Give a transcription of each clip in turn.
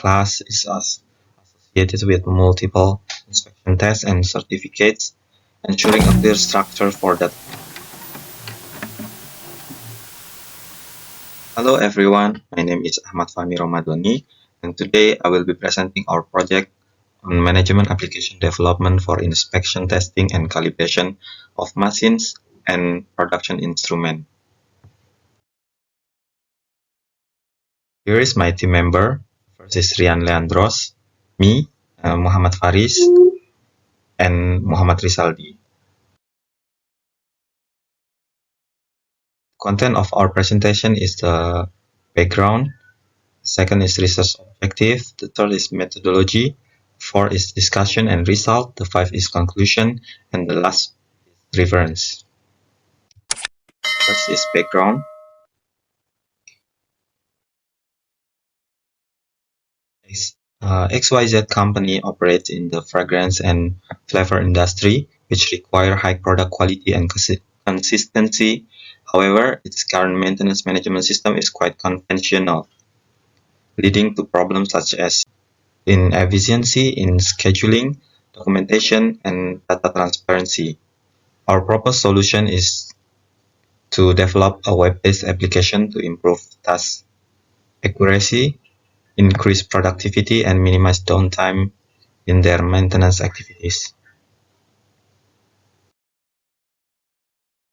class is associated with multiple inspection tests and certificates, ensuring a clear structure for that. Hello everyone, my name is Ahmad Fahmi Romadhoni, and today I will be presenting our project on management application development for inspection, testing, and calibration of machines and production instrument. Here is my team member. First is Rian Leandros, me, Muhamad Faris, and Muhammad Risaldi. Content of our presentation is the background. Second is research objective. The third is methodology. Four is discussion and result. The five is conclusion, and the last is reference. First is background. XYZ company operates in the fragrance and flavor industry, which require high product quality and consistency. However, its current maintenance management system is quite conventional, leading to problems such as inefficiency in scheduling, documentation, and data transparency. Our proposed solution is to develop a web-based application to improve task accuracy, increase productivity, and minimize downtime in their maintenance activities.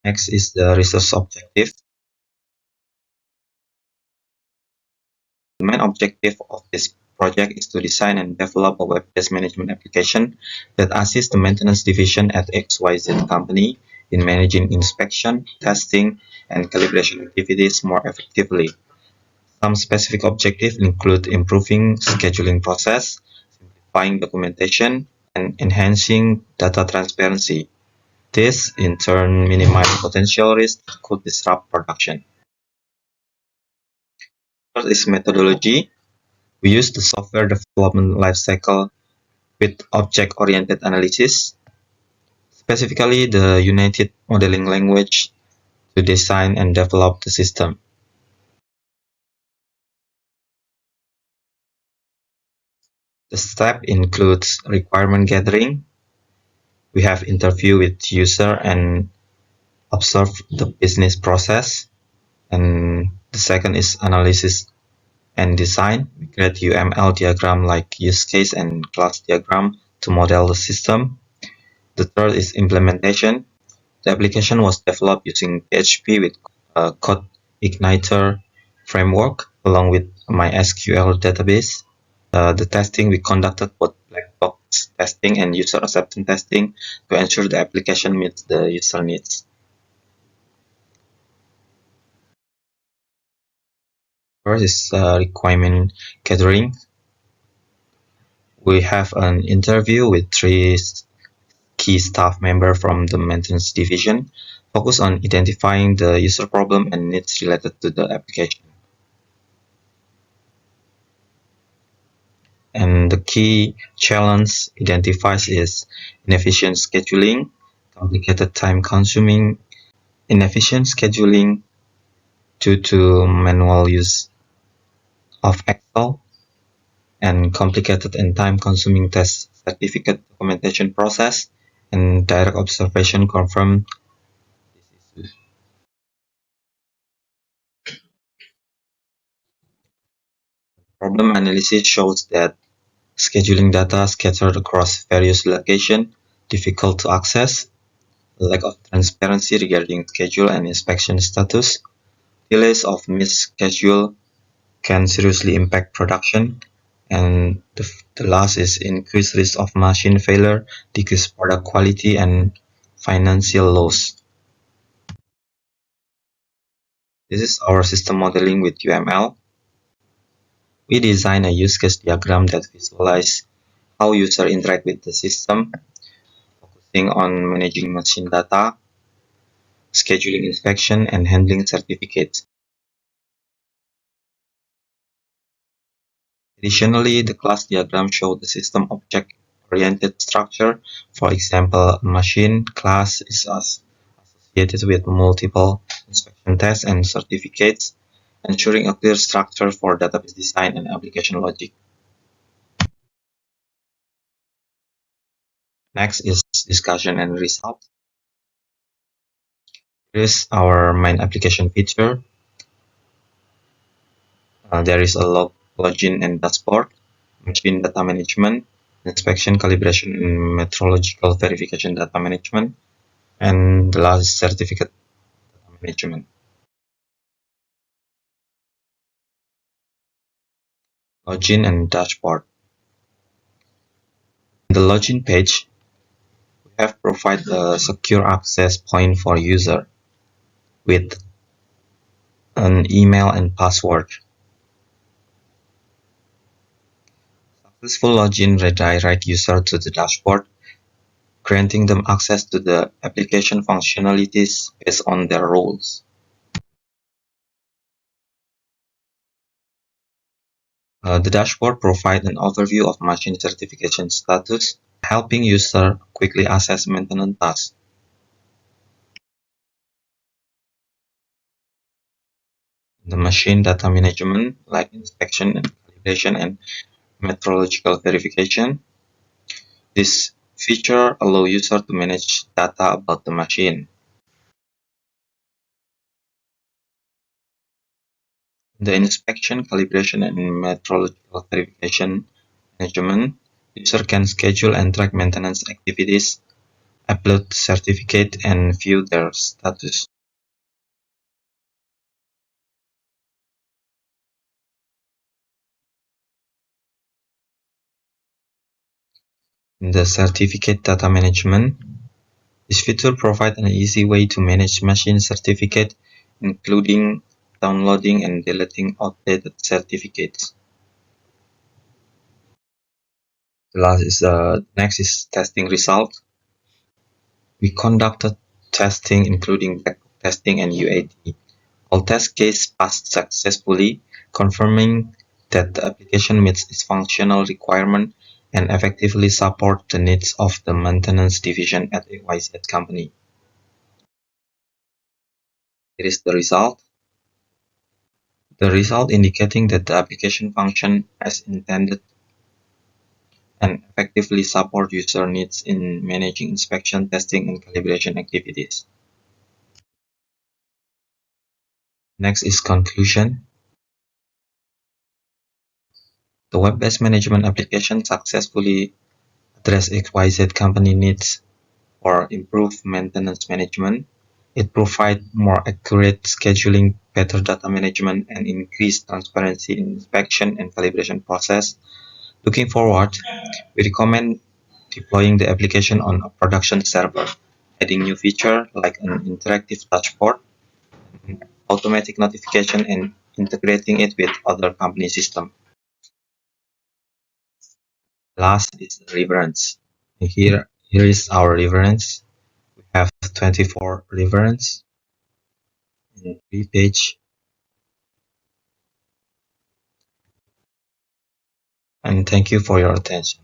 Next is the research objective. The main objective of this project is to design and develop a web-based management application that assists the maintenance division at XYZ company in managing inspection, testing, and calibration activities more effectively. Some specific objectives include improving scheduling process, simplifying documentation, and enhancing data transparency. This, in turn, minimizes potential risks that could disrupt production. First is methodology. We use the software development lifecycle with object-oriented analysis, specifically the United Modeling Language, to design and develop the system. The step includes requirement gathering. We have interview with user and observe the business process. And the second is analysis and design. We create UML diagram like use case and class diagram to model the system. The third is implementation. The application was developed using PHP with Code Igniter framework along with MySQL database. The testing, we conducted both black box testing and user acceptance testing to ensure the application meets the user needs. First is requirement gathering. We have an interview with 3 key staff members from the maintenance division, focus on identifying the user problem and needs related to the application. And the key challenge identified is inefficient scheduling, complicated time-consuming, inefficient scheduling due to manual use of Excel, and complicated and time-consuming test certificate documentation process, and direct observation confirm this issue. Problem analysis shows that scheduling data scattered across various locations, difficult to access, lack of transparency regarding schedule and inspection status, delays of missed schedule can seriously impact production, and the last is increased risk of machine failure, decreased product quality, and financial loss. This is our system modeling with UML. We design a use case diagram that visualizes how users interact with the system, focusing on managing machine data, scheduling inspection, and handling certificates. Additionally, the class diagram shows the system object-oriented structure. For example, a machine class is associated with multiple inspection tests and certificates, ensuring a clear structure for database design and application logic. Next is discussion and result. Here is our main application feature. There is a login and dashboard, machine data management, inspection, calibration, and metrological verification data management, and the last is certificate data management. Login and dashboard. In the login page, we have provided a secure access point for user with an email and password. Successful login redirect user to the dashboard, granting them access to the application functionalities based on their roles. The dashboard provides an overview of machine certification status, helping user quickly assess maintenance tasks. The machine data management, like inspection and calibration and metrological verification. This feature allows user to manage data about the machine. The inspection, calibration, and metrological verification management, user can schedule and track maintenance activities, upload certificate, and view their status. In the certificate data management, this feature provides an easy way to manage machine certificate, including downloading and deleting outdated certificates. Next is testing result. We conducted testing including back testing and UAT. All test cases passed successfully, confirming that the application meets its functional requirement and effectively supports the needs of the maintenance division at a YZ company. Here is the result. The result indicating that the application functions as intended and effectively support user needs in managing inspection, testing, and calibration activities. Next is conclusion. The web-based management application successfully addressed XYZ company needs for improved maintenance management. It provides more accurate scheduling, better data management, and increased transparency in inspection and calibration process. Looking forward, we recommend deploying the application on a production server, adding new features like an interactive dashboard, automatic notification, and integrating it with other company systems. Last is reference. Here is our reference. We have 24 reference in 3 page, and thank you for your attention.